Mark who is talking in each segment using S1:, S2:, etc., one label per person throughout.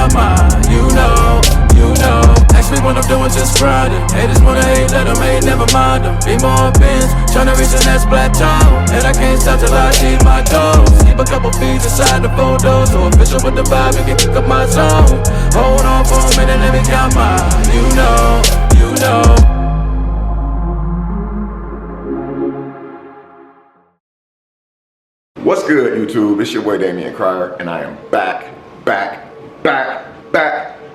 S1: count mine. You know. Ask me what I'm doing, just grinding. Haters wanna hate, let them hate, never mind them. Be more bins, tryna reach the next plateau. And I can't stop till I achieve my goals. Keep a couple feet inside the photos. So official with the vibe, you can kick up my zone. Hold on for a minute, let me count mine. You know.
S2: What's good, YouTube? It's your boy Damian Cryer, and I am back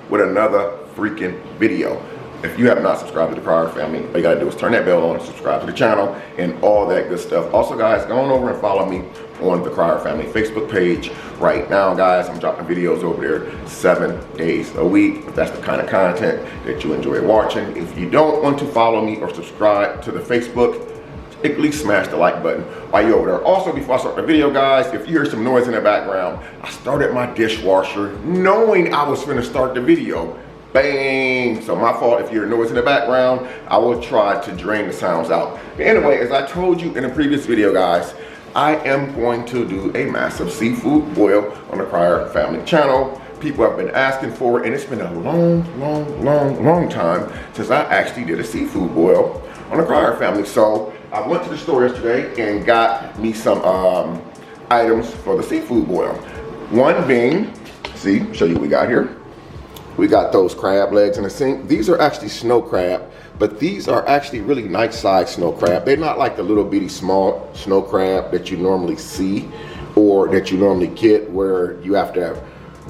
S2: with another freaking video. If you have not subscribed to the Cryer family, all you gotta do is turn that bell on and subscribe to the channel and all that good stuff. Also, guys, go on over and follow me on the Cryer family Facebook page. Right now, guys, I'm dropping videos over there 7 days a week. If that's the kind of content that you enjoy watching. If you don't want to follow me or subscribe to the Facebook, at least smash the like button while you're over there. Also, before I start the video, guys, if you hear some noise in the background, I started my dishwasher knowing I was gonna start the video. Bang! So my fault if you hear noise in the background. I will try to drain the sounds out. Anyway, as I told you in a previous video, guys, I am going to do a massive seafood boil on the Cryer family channel. People have been asking for it, and it's been a long time since I actually did a seafood boil on the Cryer family. So I went to the store yesterday and got me some items for the seafood boil. One being, see, show you what we got here. We got those crab legs in the sink. These are actually snow crab, but these are actually really nice size snow crab. They're not like the little bitty small snow crab that you normally see or that you normally get where you have to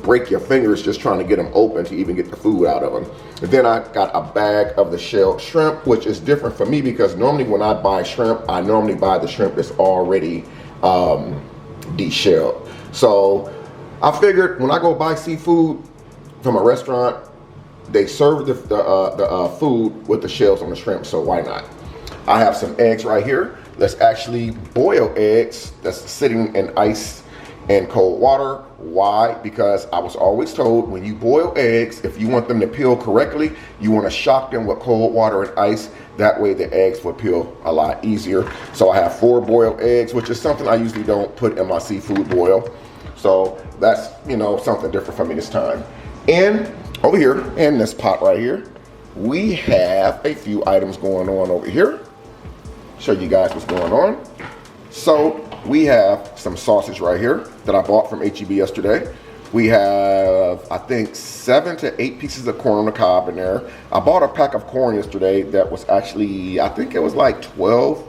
S2: break your fingers just trying to get them open to even get the food out of them. And then I got a bag of the shelled shrimp, which is different for me because normally when I buy shrimp, I normally buy the shrimp that's already deshelled. So I figured when I go buy seafood from a restaurant, they serve the food with the shells on the shrimp, so why not? I have some eggs right here. Let's actually boil eggs that's sitting in ice and cold water. Why? Because I was always told when you boil eggs, if you want them to peel correctly, you want to shock them with cold water and ice. That way the eggs will peel a lot easier. So I have 4 boiled eggs, which is something I usually don't put in my seafood boil. So that's, you know, something different for me this time. And over here in this pot right here, we have a few items going on over here. Show you guys what's going on. So we have some sausage right here that I bought from HEB yesterday. We have, I think, 7 to 8 pieces of corn on the cob in there. I bought a pack of corn yesterday that was actually, I think it was like 12,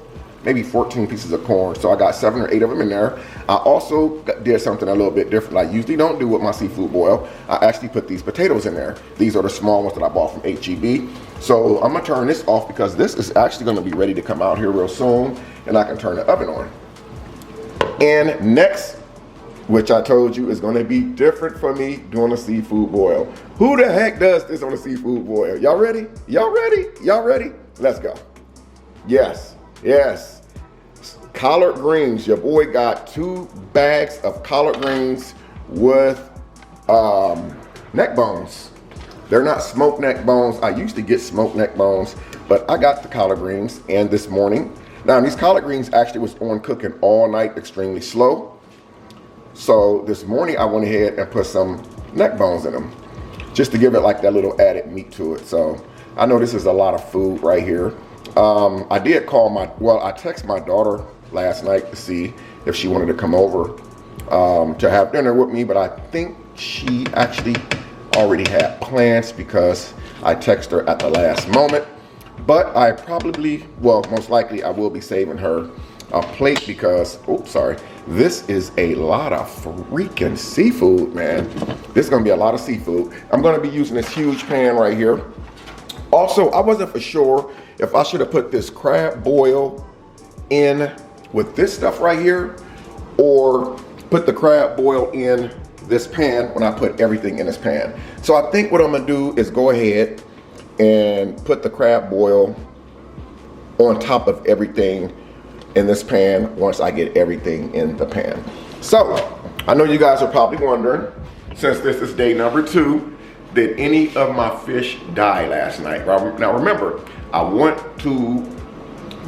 S2: maybe 14 pieces of corn. So I got 7 or 8 of them in there. I also did something a little bit different I usually don't do with my seafood boil. I actually put these potatoes in there. These are the small ones that I bought from HEB. So I'm gonna turn this off because this is actually gonna be ready to come out here real soon, and I can turn the oven on. And next, which I told you is gonna be different for me doing a seafood boil. Who the heck does this on a seafood boil? Y'all ready? Y'all ready? Y'all ready? Let's go. Yes. Collard greens. Your boy got 2 bags of collard greens with neck bones. They're not smoked neck bones. I used to get smoked neck bones, but I got the collard greens. And this morning, now these collard greens actually was on cooking all night, extremely slow. So this morning I went ahead and put some neck bones in them, just to give it like that little added meat to it. So I know this is a lot of food right here. I did call I texted my daughter last night to see if she wanted to come over to have dinner with me, but I think she actually already had plans because I texted her at the last moment. But I probably, well, most likely I will be saving her a plate because, oops, sorry, this is a lot of freaking seafood, man. This is gonna be a lot of seafood. I'm gonna be using this huge pan right here. Also, I wasn't for sure if I should have put this crab boil in with this stuff right here or put the crab boil in this pan when I put everything in this pan. So I think what I'm gonna do is go ahead and put the crab boil on top of everything in this pan once I get everything in the pan. So I know you guys are probably wondering, since this is day number 2, did any of my fish die last night? Now remember, I went to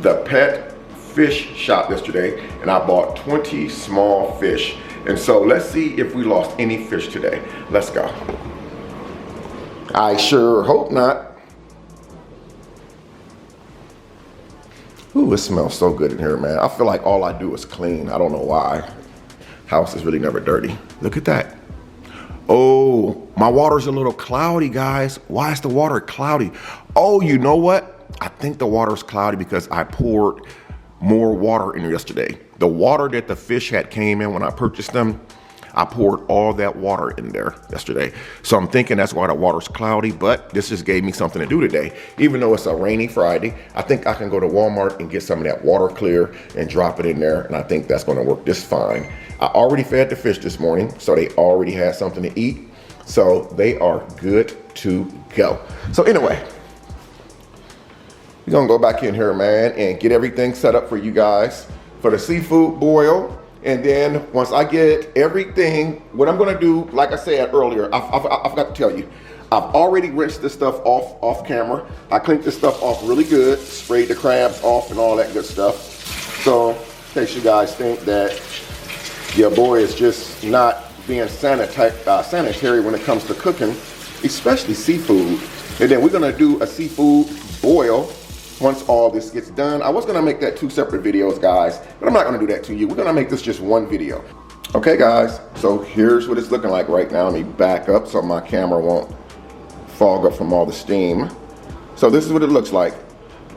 S2: the pet fish shop yesterday and I bought 20 small fish. And so let's see if we lost any fish today. Let's go. I sure hope not. Ooh, it smells so good in here, man. I feel like all I do is clean. I don't know why. House is really never dirty. Look at that. Oh, my water's a little cloudy, guys. Why is the water cloudy? Oh, you know what? I think the water's cloudy because I poured more water in yesterday. The water that the fish had came in when I purchased them, I poured all that water in there yesterday. So I'm thinking that's why the water's cloudy, but this just gave me something to do today. Even though it's a rainy Friday, I think I can go to Walmart and get some of that water clear and drop it in there, and I think that's gonna work just fine. I already fed the fish this morning, so they already had something to eat. So they are good to go. So anyway, we're gonna go back in here, man, and get everything set up for you guys for the seafood boil. And then once I get everything, what I'm gonna do, like I said earlier, I forgot to tell you, I've already rinsed this stuff off camera. I cleaned this stuff off really good, sprayed the crabs off and all that good stuff. So in case you guys think that your boy is just not being sanitary when it comes to cooking, especially seafood. And then we're gonna do a seafood boil once all this gets done. I was gonna make that 2 separate videos, guys, but I'm not gonna do that to you. We're gonna make this just one video. Okay, guys, so here's what it's looking like right now. Let me back up so my camera won't fog up from all the steam. So this is what it looks like.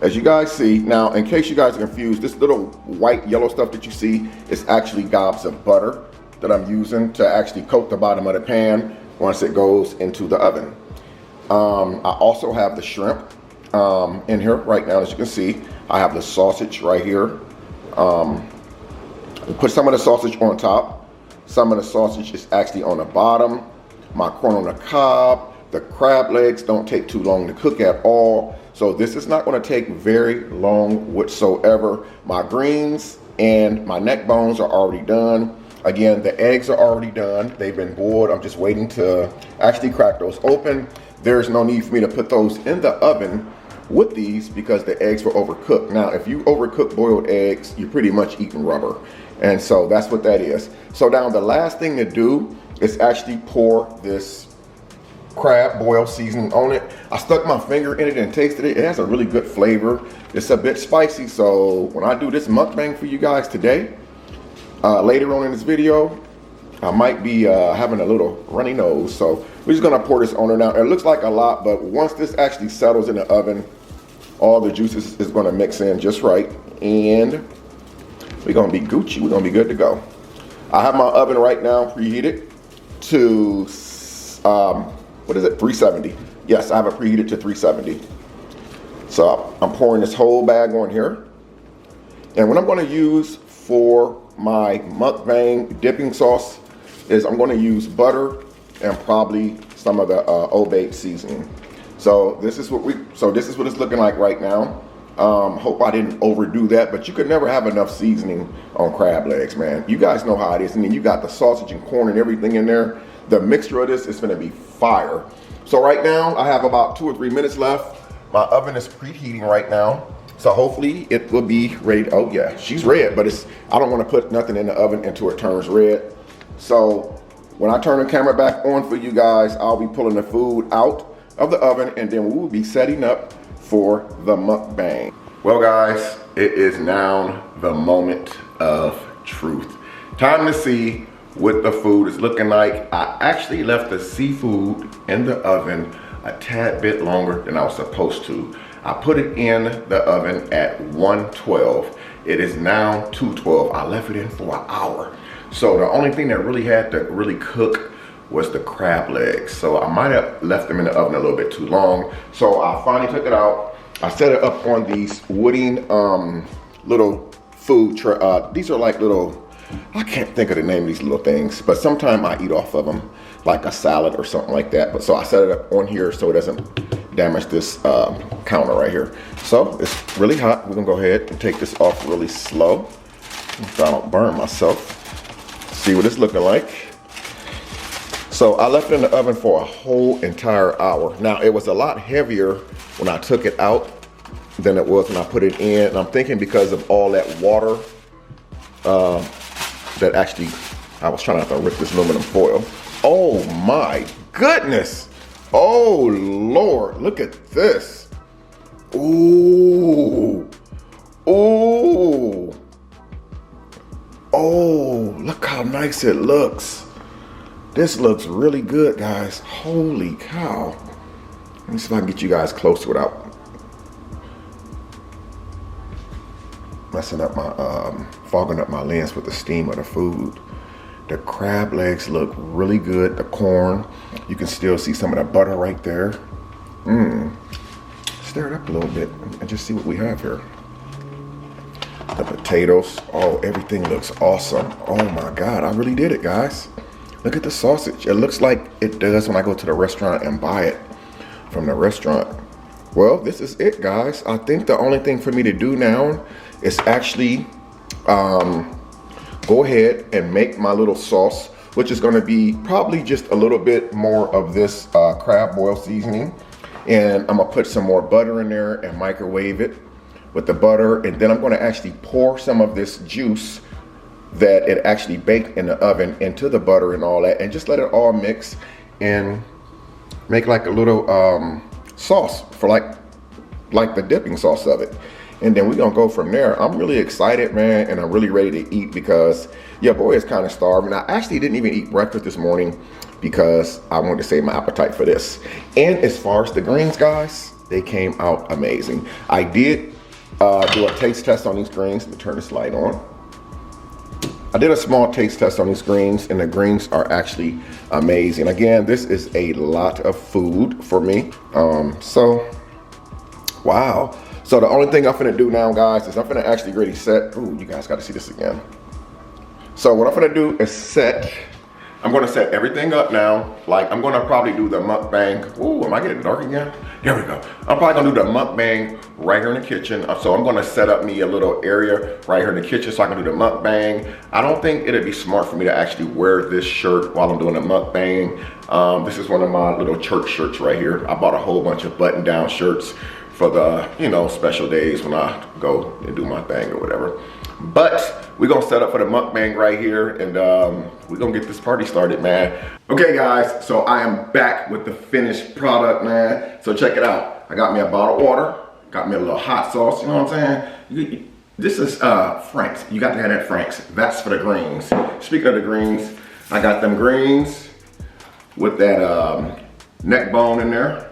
S2: As you guys see, now in case you guys are confused, this little white yellow stuff that you see is actually gobs of butter that I'm using to actually coat the bottom of the pan once it goes into the oven. I also have the shrimp in here right now. As you can see, I have the sausage right here. Put some of the sausage on top. Some of the sausage is actually on the bottom. My corn on the cob. The crab legs don't take too long to cook at all. So this is not going to take very long whatsoever. My greens and my neck bones are already done. Again, the eggs are already done. They've been boiled. I'm just waiting to actually crack those open. There's no need for me to put those in the oven with these because the eggs were overcooked. Now, if you overcook boiled eggs, you're pretty much eating rubber. And so that's what that is. So now the last thing to do is actually pour this crab boil seasoning on it. I stuck my finger in it and tasted it. It has a really good flavor. It's a bit spicy. So when I do this mukbang for you guys today, later on in this video, I might be having a little runny nose. So we're just gonna pour this on her now. It looks like a lot, but once this actually settles in the oven, all the juices is gonna mix in just right. And we're gonna be Gucci. We're gonna be good to go. I have my oven right now preheated to, 370. Yes, I have it preheated to 370. So I'm pouring this whole bag on here. And what I'm gonna use for my mukbang dipping sauce is I'm gonna use butter and probably some of the Old Bay seasoning. So this is what it's looking like right now. Hope I didn't overdo that, but you could never have enough seasoning on crab legs, man. You guys know how it is. And then you got the sausage and corn and everything in there. The mixture of this is gonna be fire. So right now I have about 2 or 3 minutes left. My oven is preheating right now. So hopefully it will be ready. Oh yeah, she's red, but I don't want to put nothing in the oven until it turns red. So when I turn the camera back on for you guys, I'll be pulling the food out of the oven and then we will be setting up for the mukbang. Well guys, it is now the moment of truth. Time to see what the food is looking like. I actually left the seafood in the oven a tad bit longer than I was supposed to. I put it in the oven at 112. It is now 212. I left it in for an hour. So the only thing that really had to really cook was the crab legs. So I might have left them in the oven a little bit too long. So I finally took it out. I set it up on these wooden little food tray. These are like little, I can't think of the name of these little things, but sometimes I eat off of them, like a salad or something like that. But so I set it up on here so it doesn't damage this counter right here. So it's really hot. We're gonna go ahead and take this off really slow so I don't burn myself. See what it's looking like. So I left it in the oven for a whole entire hour. Now it was a lot heavier when I took it out than it was when I put it in. And I'm thinking because of all that water that actually, I was trying not to rip this aluminum foil. Oh my goodness. Oh Lord, look at this. Ooh. Ooh. Oh, look how nice it looks. This looks really good, guys. Holy cow. Let me see if I can get you guys close without messing up my, fogging up my lens with the steam of the food. The crab legs look really good. The corn, you can still see some of the butter right there. Stir it up a little bit and just see what we have here. The potatoes, oh, everything looks awesome. Oh my God, I really did it, guys. Look at the sausage. It looks like it does when I go to the restaurant and buy it from the restaurant. Well, this is it, guys. I think the only thing for me to do now is actually go ahead and make my little sauce, which is gonna be probably just a little bit more of this crab boil seasoning. And I'm gonna put some more butter in there and microwave it with the butter. And then I'm gonna actually pour some of this juice that it actually baked in the oven into the butter and all that, and just let it all mix and make like a little sauce for like the dipping sauce of it. And then we're gonna go from there. I'm really excited, man, and I'm really ready to eat because your boy is kind of starving. I actually didn't even eat breakfast this morning because I wanted to save my appetite for this. And as far as the greens, guys, they came out amazing. I did do a taste test on these greens. Let me turn this light on. I did a small taste test on these greens, and the greens are actually amazing. Again, this is a lot of food for me. So, wow. So the only thing I'm gonna do now, guys, is I'm gonna actually really set, ooh, you guys gotta see this again. So what I'm gonna do is I'm gonna set everything up now. Like, I'm gonna probably do the mukbang. Ooh, am I getting dark again? There we go. I'm probably gonna do the mukbang right here in the kitchen. So I'm gonna set up me a little area right here in the kitchen so I can do the mukbang. I don't think it'd be smart for me to actually wear this shirt while I'm doing the mukbang. This is one of my little church shirts right here. I bought a whole bunch of button down shirts for the, you know, special days when I go and do my thing or whatever. But we're gonna set up for the mukbang right here, and we're gonna get this party started, man. Okay, guys, so I am back with the finished product, man. So check it out. I got me a bottle of water, got me a little hot sauce, you know what I'm saying? This is Frank's. You got to have that Frank's. That's for the greens. Speaking of the greens, I got them greens with that neck bone in there.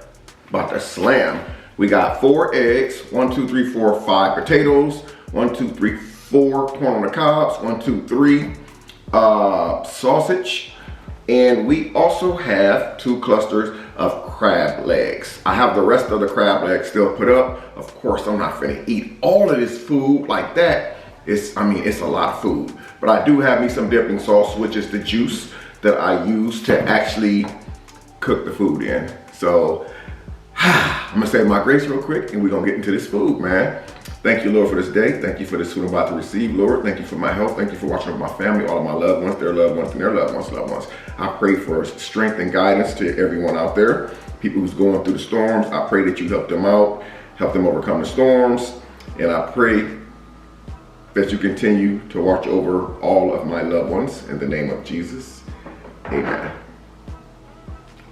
S2: About to slam. We got 4 eggs, 1, 2, 3, 4, 5 potatoes, 1, 2, 3, 4 corn on the cobs, 1, 2, 3 sausage, and we also have 2 clusters of crab legs. I have the rest of the crab legs still put up. Of course, I'm not finna eat all of this food like that. I mean, it's a lot of food, but I do have me some dipping sauce, which is the juice that I use to actually cook the food in. So I'm gonna say my grace real quick and we're gonna get into this food, man. Thank you, Lord, for this day. Thank you for this food I'm about to receive, Lord. Thank you for my health. Thank you for watching over my family, all of my loved ones, their loved ones, and their loved ones. I pray for strength and guidance to everyone out there. People who's going through the storms, I pray that you help them out, help them overcome the storms. And I pray that you continue to watch over all of my loved ones in the name of Jesus. Amen.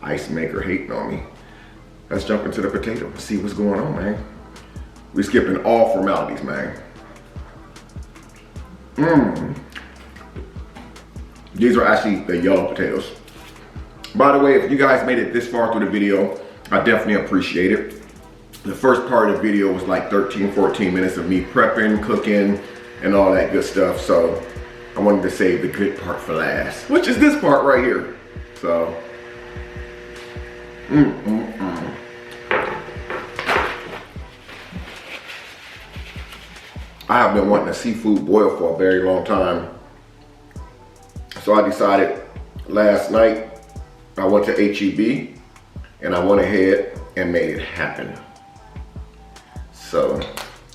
S2: Ice maker hating on me. Let's jump into the potato and see what's going on, man. We're skipping all formalities, man. These are actually the yellow potatoes. By the way, if you guys made it this far through the video, I definitely appreciate it. The first part of the video was like 13, 14 minutes of me prepping, cooking, and all that good stuff. So I wanted to save the good part for last, which is this part right here. So, I have been wanting a seafood boil for a very long time. So I decided last night, I went to HEB and I went ahead and made it happen. So,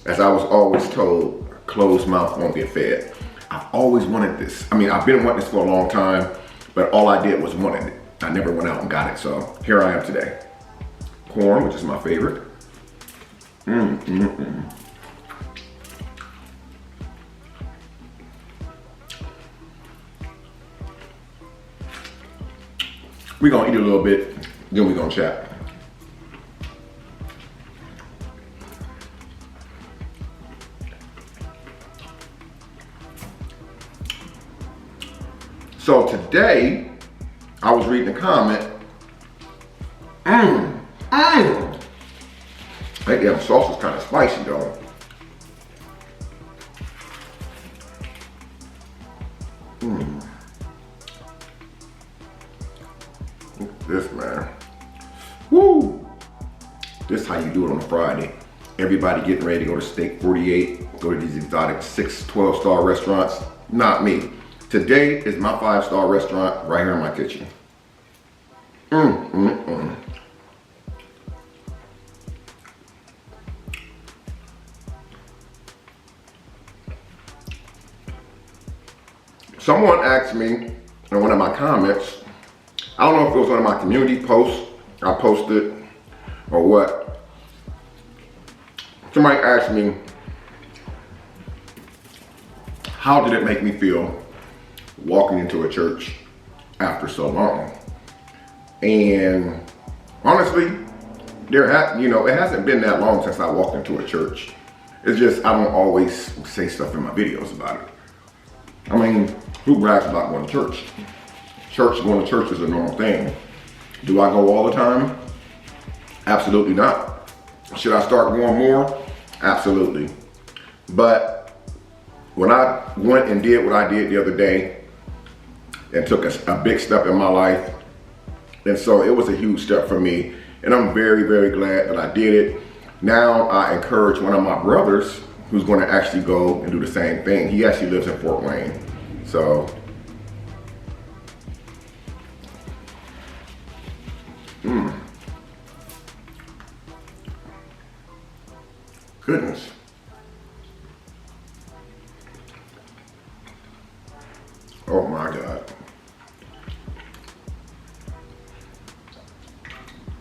S2: as I was always told, closed mouth won't get fed. I've always wanted this. I mean, I've been wanting this for a long time, but all I did was wanted it. I never went out and got it, so here I am today. Corn, which is my favorite. We're gonna eat a little bit Then we're gonna chat. So today, I was reading the comment. That damn sauce is kind of spicy though. Look at this, man. Woo! This is how you do it on a Friday. Everybody getting ready to go to Steak 48, go to these exotic 12-star restaurants. Not me. Today is my 5-star restaurant right here in my kitchen. Someone asked me in one of my comments, I don't know if it was one of my community posts I posted or what. Somebody asked me, how did it make me feel walking into a church after so long? And honestly, it hasn't been that long since I walked into a church. It's just, I don't always say stuff in my videos about it. I mean, who brags about going to church? Going to church is a normal thing. Do I go all the time? Absolutely not. Should I start going more? Absolutely. But when I went and did what I did the other day and took a big step in my life, and so it was a huge step for me, and I'm very, very glad that I did it. Now I encourage one of my brothers who's going to actually go and do the same thing. He actually lives in Fort Wayne. So, goodness. Oh my God.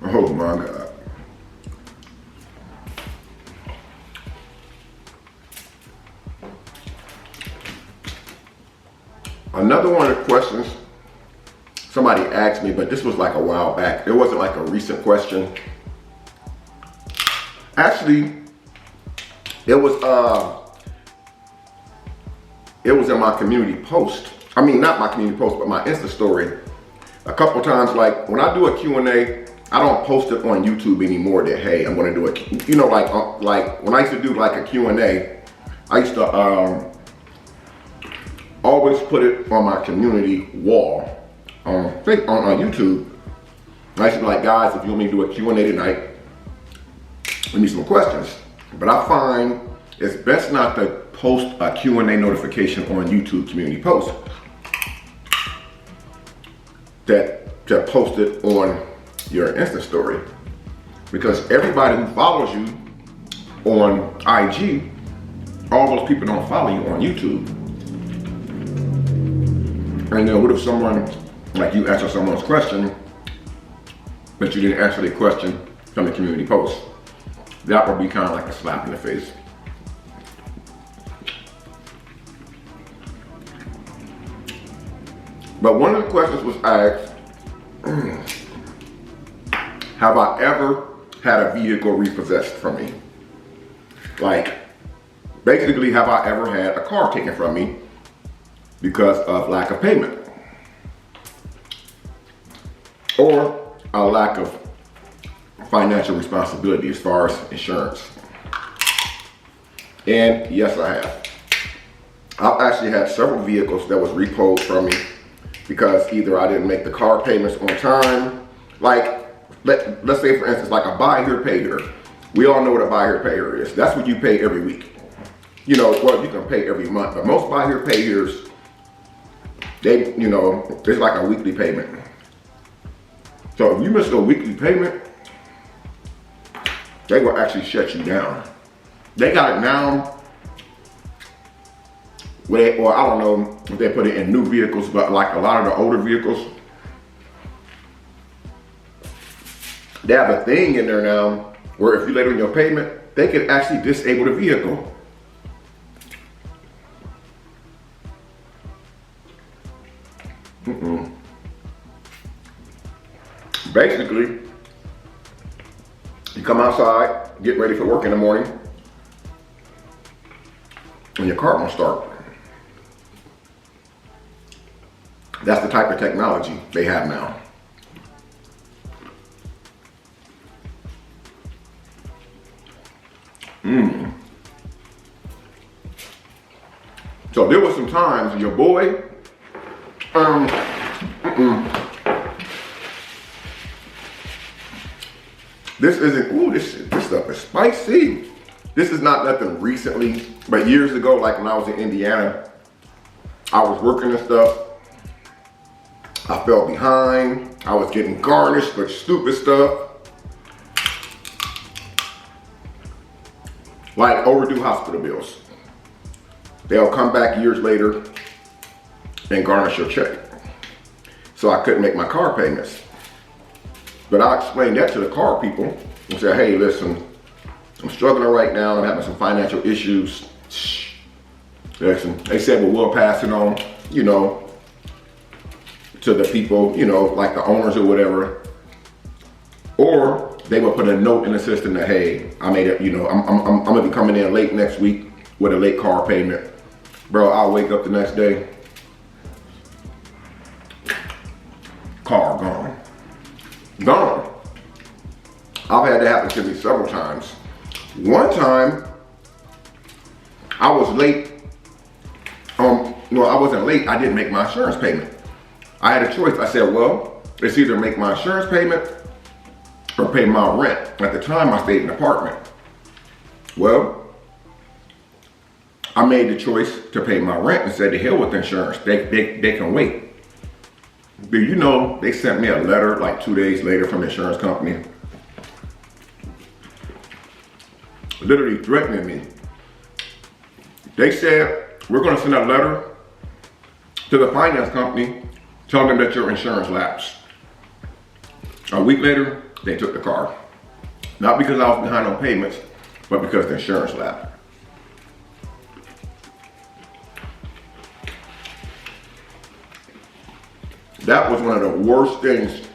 S2: Oh my God. Another one of the questions somebody asked me, but this was like a while back. It wasn't like a recent question. Actually, it was in my community post. I mean, not my community post, but my Insta story. A couple times, like when I do a Q&A, I don't post it on YouTube anymore that, hey, I'm gonna do a, like when I used to do like a Q&A, I used to always put it on my community wall on YouTube. I used to be like, guys, if you want me to do a Q&A tonight, we need some questions. But I find it's best not to post a Q&A notification on YouTube community post. To post it on your Insta story. Because everybody who follows you on IG, all those people don't follow you on YouTube. And then what if someone, like you answer someone's question, but you didn't answer their question from the community post? That would be kind of like a slap in the face. But one of the questions was asked, have I ever had a vehicle repossessed from me? Like, basically, have I ever had a car taken from me because of lack of payment? Or a lack of financial responsibility as far as insurance? And yes, I have. I've actually had several vehicles that was repoed from me because either I didn't make the car payments on time. Like, let's say for instance, like a buy here, pay here. We all know what a buy here, pay here is. That's what you pay every week. You know, well, you can pay every month, but most buy here, pay here's, it's like a weekly payment. So if you miss a weekly payment, they will actually shut you down. They got it now, or I don't know if they put it in new vehicles, but like a lot of the older vehicles, they have a thing in there now where if you late on your payment, they can actually disable the vehicle. Basically, you come outside, get ready for work in the morning, and your car won't start. That's the type of technology they have now. So there was some times your boy, this isn't, ooh, this stuff is spicy. This is not nothing recently, but years ago, like when I was in Indiana, I was working and stuff. I fell behind. I was getting garnished for stupid stuff. Like overdue hospital bills. They'll come back years later and garnish your check. So I couldn't make my car payments. But I explained that to the car people and said, hey, listen, I'm struggling right now. I'm having some financial issues. Listen, they said, well, we'll pass it on, you know, to the people, you know, like the owners or whatever. Or they would put a note in the system that, hey, I made it, you know, I'm gonna be coming in late next week with a late car payment. Bro, I'll wake up the next day, car gone. Gone. I've had that happen to me several times. One time, I was late. No, I wasn't late. I didn't make my insurance payment. I had a choice. I said, well, it's either make my insurance payment or pay my rent. At the time, I stayed in an apartment. Well, I made the choice to pay my rent and said, to hell with insurance. They can wait. But you know, they sent me a letter like 2 days later from the insurance company, literally threatening me. They said, we're gonna send a letter to the finance company telling them that your insurance lapsed. A week later, they took the car. Not because I was behind on payments, but because the insurance lapsed. That was one of the worst things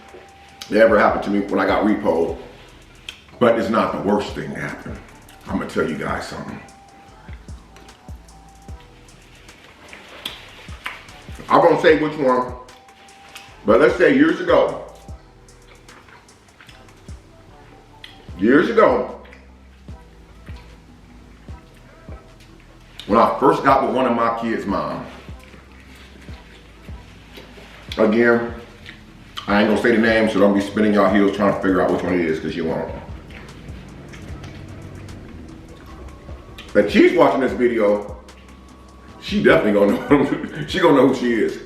S2: that ever happened to me when I got repoed. But it's not the worst thing that happened. I'm gonna tell you guys something. I won't say which one, but let's say years ago, when I first got with one of my kids' mom. Again, I ain't gonna say the name, so don't be spinning your heels trying to figure out which one it is, because you won't. But she's watching this video, she definitely gonna know, she gonna know who she is.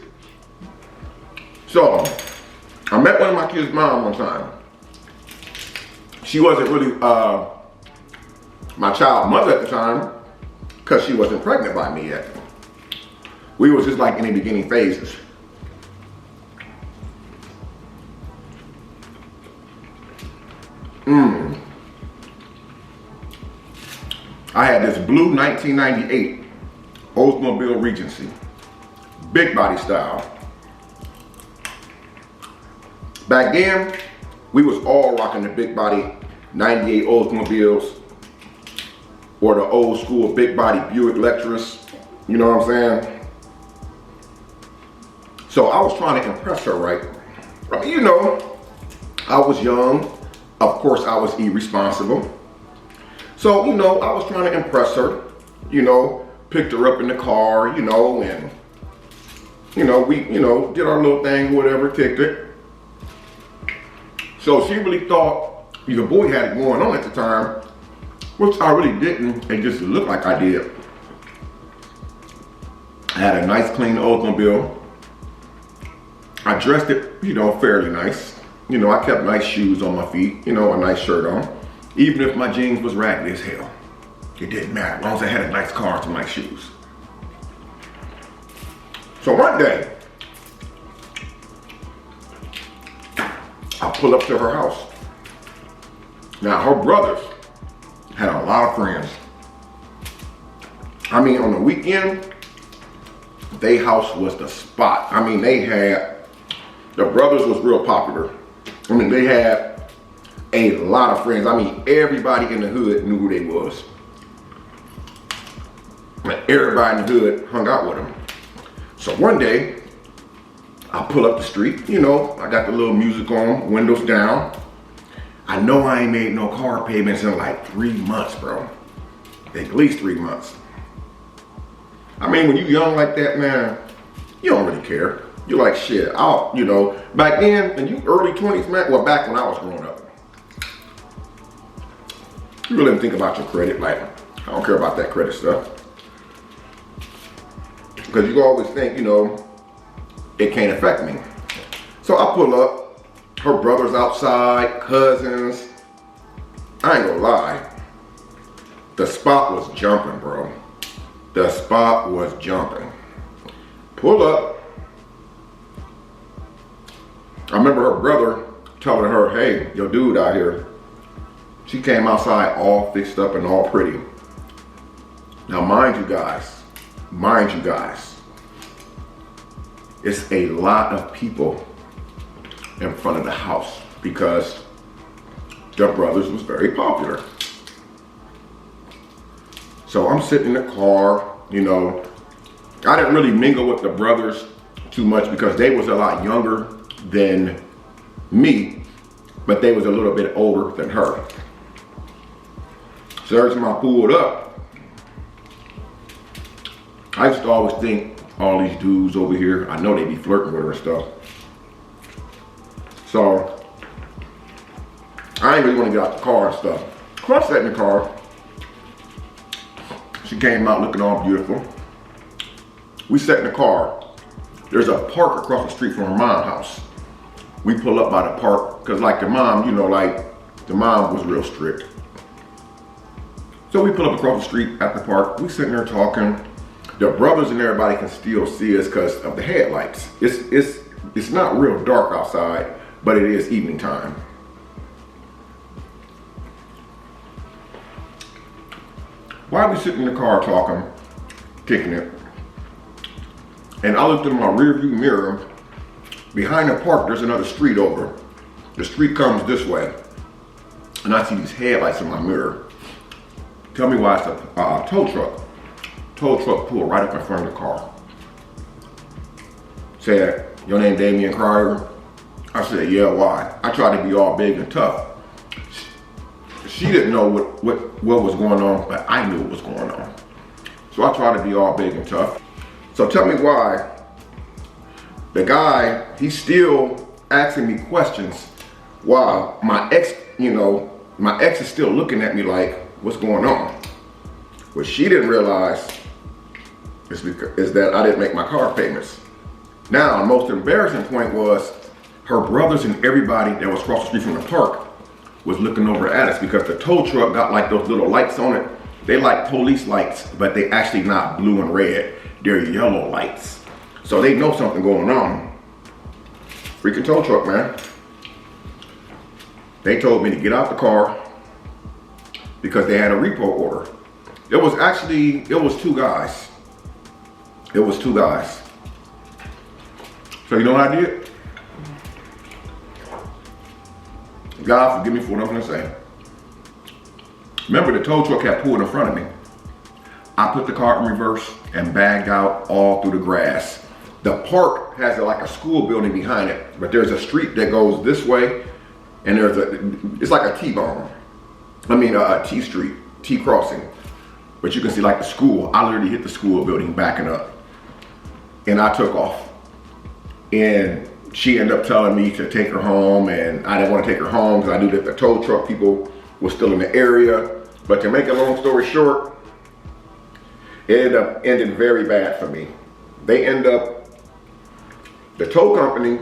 S2: So, I met one of my kids' mom one time. She wasn't really my child mother at the time, because she wasn't pregnant by me yet. We was just like in the beginning phases. I had this blue 1998 Oldsmobile Regency, big body style. Back then, we was all rocking the big body 98 Oldsmobiles or the old school big body Buick Lectras, you know what I'm saying? So I was trying to impress her, right? You know, I was young. Of course, I was irresponsible. So, you know, I was trying to impress her, you know, picked her up in the car, you know, and, you know, we, you know, did our little thing, whatever, kicked it. So she really thought the boy had it going on at the time, which I really didn't. It just looked like I did. I had a nice clean Oldsmobile. I dressed it, you know, fairly nice. You know, I kept nice shoes on my feet, you know, a nice shirt on. Even if my jeans was raggedy as hell. It didn't matter, as long as I had a nice car and some nice shoes. So one day, I pull up to her house. Now, her brothers had a lot of friends. I mean, on the weekend, their house was the spot. I mean, they had, the brothers was real popular. I mean, they had a lot of friends. I mean, everybody in the hood knew who they was. And everybody in the hood hung out with them. So one day, I pull up the street, you know, I got the little music on, windows down. I know I ain't made no car payments in like 3 months, bro. At least 3 months. I mean, when you young like that, man, you don't really care. You're like, shit, you know, back then, in you early 20s, man, well, back when I was growing up, you really didn't think about your credit. Like, I don't care about that credit stuff. Because you always think, you know, it can't affect me. So I pull up, her brother's outside, cousins. I ain't gonna lie. The spot was jumping, bro. The spot was jumping. Pull up. I remember her brother telling her, hey, your dude out here. She came outside all fixed up and all pretty. Now mind you guys, it's a lot of people in front of the house because their brothers was very popular. So I'm sitting in the car, you know, I didn't really mingle with the brothers too much because they was a lot younger than me, but they was a little bit older than her. So every time I pulled up, I used to always think all these dudes over here, I know they be flirting with her and stuff. So I ain't really want to get out the car and stuff. So I sat in the car. She came out looking all beautiful. We sat in the car. There's a park across the street from her mom's house. We pull up by the park, cause like the mom, you know, like the mom was real strict. So we pull up across the street at the park. We sitting there talking. The brothers and everybody can still see us cause of the headlights. It's not real dark outside, but it is evening time. While we sitting in the car talking, kicking it, and I looked in my rear view mirror. Behind the park, there's another street over. The street comes this way, and I see these headlights in my mirror. Tell me why it's a tow truck. Tow truck pulled right up in front of the car. Said, your name Damian Cryer? I said, yeah, why? I tried to be all big and tough. She didn't know what was going on, but I knew what was going on. So I tried to be all big and tough. So tell me why the guy, he's still asking me questions while my ex, you know, my ex is still looking at me like, what's going on? What she didn't realize is that I didn't make my car payments. Now, the most embarrassing point was her brothers and everybody that was across the street from the park was looking over at us because the tow truck got like those little lights on it. They like police lights, but they actually not blue and red. They're yellow lights. So they know something going on. Freaking tow truck, man. They told me to get out the car because they had a repo order. It was two guys. It was two guys. So you know what I did? God forgive me for what I'm gonna say. Remember the tow truck had pulled in front of me. I put the car in reverse and bagged out all through the grass. The park has like a school building behind it, but there's a street that goes this way, and it's like a T-bone. I mean a T street, T crossing. But you can see like the school. I literally hit the school building backing up. And I took off. And she ended up telling me to take her home, and I didn't want to take her home because I knew that the tow truck people were still in the area. But to make a long story short, it ended up ending very bad for me. The tow company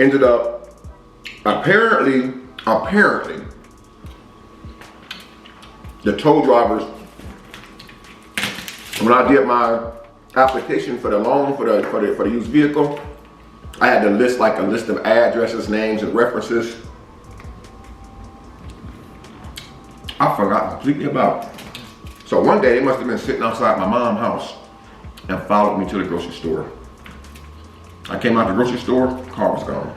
S2: ended up, apparently, the tow drivers, when I did my application for the loan for the used vehicle, I had to list like a list of addresses, names, and references. I forgot completely about it. So one day they must have been sitting outside my mom's house and followed me to the grocery store. I came out the grocery store, car was gone.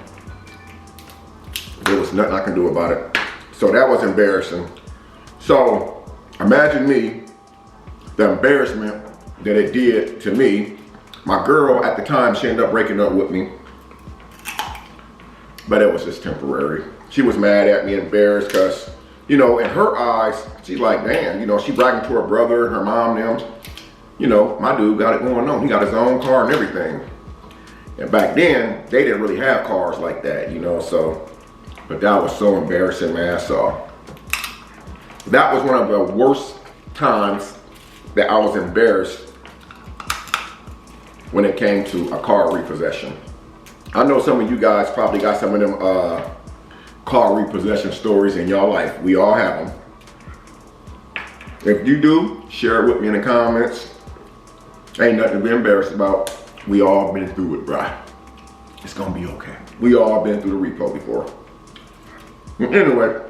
S2: There was nothing I can do about it. So that was embarrassing. So imagine me, the embarrassment that it did to me. My girl at the time, she ended up breaking up with me. But it was just temporary. She was mad at me, embarrassed, because, you know, in her eyes, she's like, damn, you know, she bragging to her brother, her mom, them. You know, my dude got it going on. He got his own car and everything. And back then, they didn't really have cars like that, you know, so. But that was so embarrassing, man, so. That was one of the worst times that I was embarrassed when it came to a car repossession. I know some of you guys probably got some of them car repossession stories in your life. We all have them. If you do, share it with me in the comments. Ain't nothing to be embarrassed about. We all been through it, bruh. It's gonna be okay. We all been through the repo before. Anyway,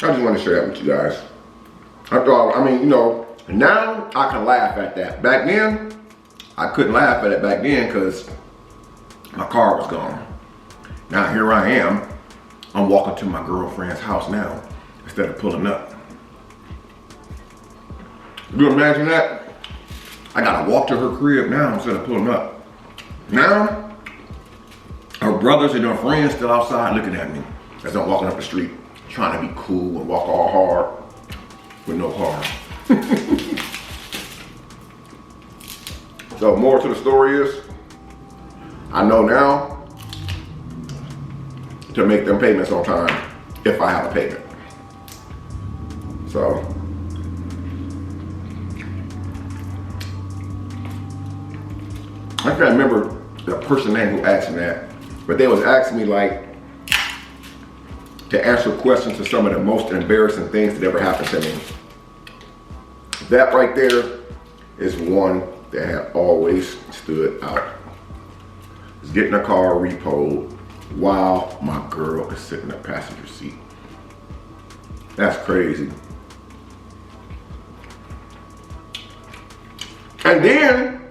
S2: I just want to share that with you guys. I mean, you know, now I can laugh at that. Back then, I couldn't laugh at it back then because my car was gone. Now here I am. I'm walking to my girlfriend's house now instead of pulling up. You imagine that? I gotta walk to her crib now instead of pulling up. Now, her brothers and her friends still outside looking at me as I'm walking up the street, trying to be cool and walk all hard with no car. So more to the story is, I know now to make them payments on time if I have a payment. So, I can't remember the person name who asked me that, but they was asking me like to answer questions to some of the most embarrassing things that ever happened to me. That right there is one that had always stood out. Is getting a car repoed while my girl is sitting in the passenger seat. That's crazy. And then,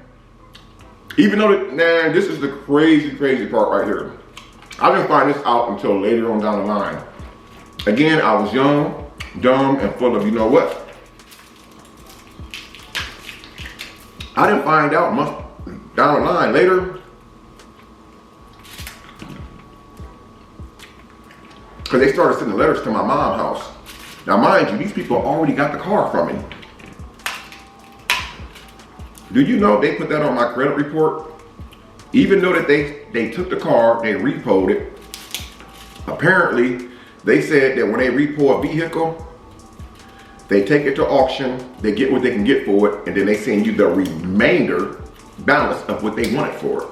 S2: even though, man, this is the crazy part right here. I didn't find this out until later on down the line. Again, I was young, dumb, and full of you know what. I didn't find out much down the line later. Because they started sending letters to my mom's house. Now mind you, these people already got the car from me. Do you know they put that on my credit report? Even though that they took the car, they repoed it. Apparently, they said that when they repo a vehicle, they take it to auction, they get what they can get for it, and then they send you the remainder balance of what they wanted for it.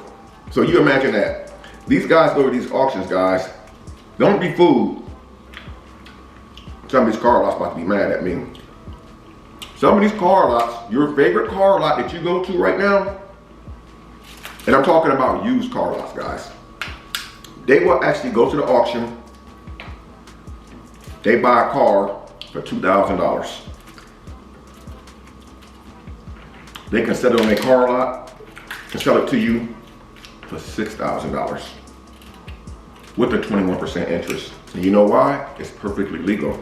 S2: So you imagine that. These guys go to these auctions, guys. Don't be fooled. Some of these car lots about to be mad at me. Some of these car lots, your favorite car lot that you go to right now, and I'm talking about used car lots, guys. They will actually go to the auction. They buy a car for $2,000. They can sell it on their car lot and sell it to you for $6,000 with a 21% interest. And you know why? It's perfectly legal.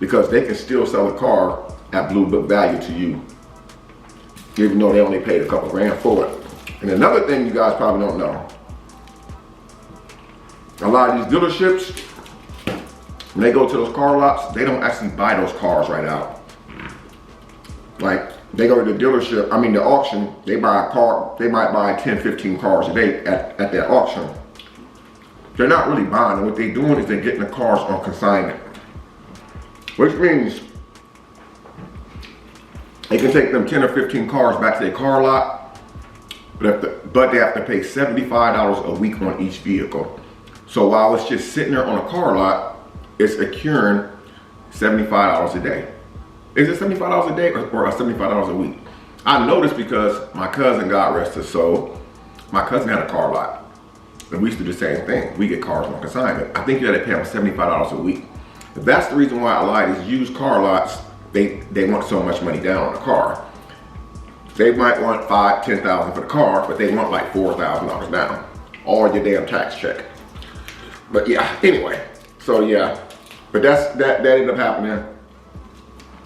S2: Because they can still sell a car at blue book value to you, even though they only paid a couple grand for it. And another thing you guys probably don't know, a lot of these dealerships, when they go to those car lots, they don't actually buy those cars right out. Like, they go to the dealership, I mean the auction, they buy a car, they might buy 10, 15 cars a day at that auction. They're not really buying, and what they're doing is they're getting the cars on consignment. Which means they can take them 10 or 15 cars back to their car lot, but they have to pay $75 a week on each vehicle. So while it's just sitting there on a car lot, it's accruing $75 a day. Is it $75 a day or $75 a week? I know this because my cousin, God rest his soul, my cousin had a car lot. And we used to do the same thing. We get cars on consignment. I think you had to pay them $75 a week. But that's the reason why a lot of these used car lots, they want so much money down on the car. They might want $5,000, $10,000 for the car, but they want like $4,000 down. or your damn tax check. But yeah, anyway, so yeah, but that ended up happening.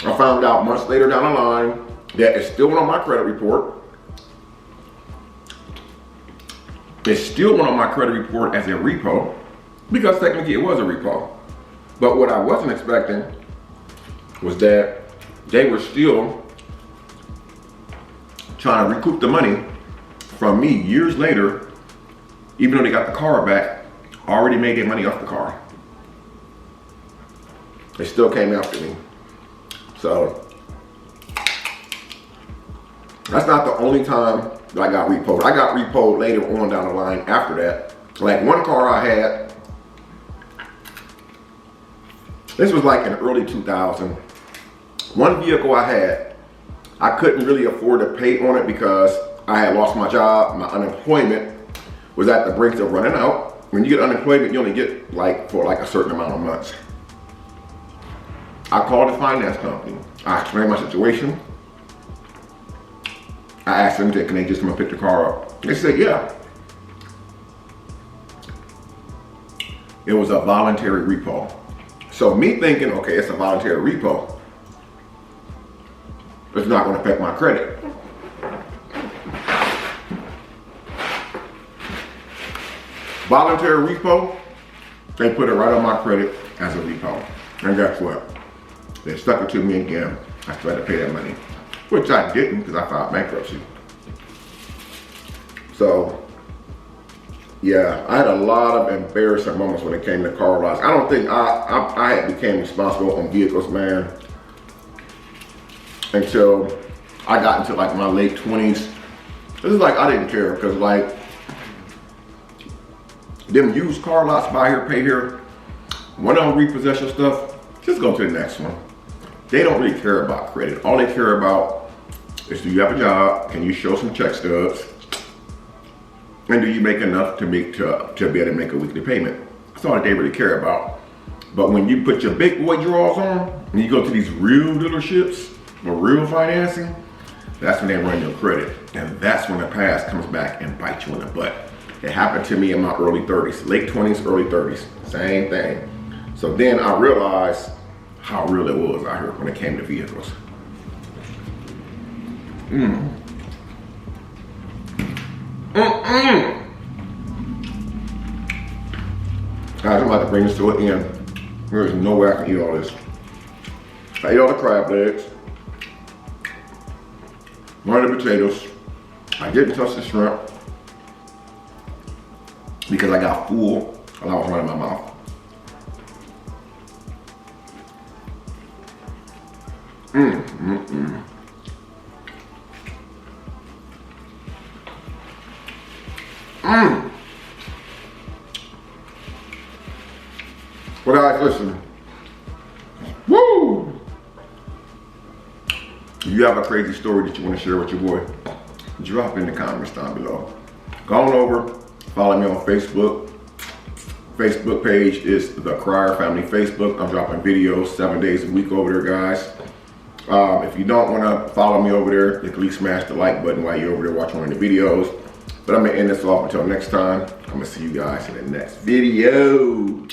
S2: I found out months later down the line that it's still on my credit report. It's still on my credit report as a repo, because technically it was a repo. But what I wasn't expecting was that they were still trying to recoup the money from me years later, even though they got the car back, already made their money off the car. They still came after me. So that's not the only time that I got repoed. I got repoed later on down the line after that. Like one car I had, this was like in early 2000. One vehicle I had, I couldn't really afford to pay on it because I had lost my job. My unemployment was at the brink of running out. When you get unemployment, you only get like for like a certain amount of months. I called the finance company. I explained my situation. I asked them, can they just come and pick the car up? They said, yeah. It was a voluntary repo. So me thinking, okay, it's a voluntary repo. It's not gonna affect my credit. Voluntary repo, they put it right on my credit as a repo. And guess what? They stuck it to me again. I tried to pay that money, which I didn't because I filed bankruptcy. So, yeah, I had a lot of embarrassing moments when it came to car loss. I don't think I had became responsible on vehicles, man, until I got into like my late 20s. This is like, I didn't care because like, them used car lots, buy here, pay here. One of them repossess your stuff, just go to the next one. They don't really care about credit. All they care about is, do you have a job? Can you show some check stubs? And do you make enough to be able to make a weekly payment? That's all that they really care about. But when you put your big boy drawers on, and you go to these real dealerships or real financing, that's when they run your credit. And that's when the past comes back and bites you in the butt. It happened to me in my early 30s, late 20s, early 30s, same thing. So then I realized how real it was out here when it came to vehicles. Guys, I'm about to bring this to an end. There is no way I can eat all this. I ate all the crab legs, one of the potatoes. I didn't touch the shrimp because I got full while I was running my mouth. Well, guys, listen. Woo! If you have a crazy story that you want to share with your boy, drop in the comments down below. Go on over, follow me on Facebook. Facebook page is the Crier Family Facebook. I'm dropping videos 7 days a week over there, guys. If you don't want to follow me over there, you can at least smash the like button while you're over there watching one of the videos. But I'm going to end this off until next time. I'm going to see you guys in the next video.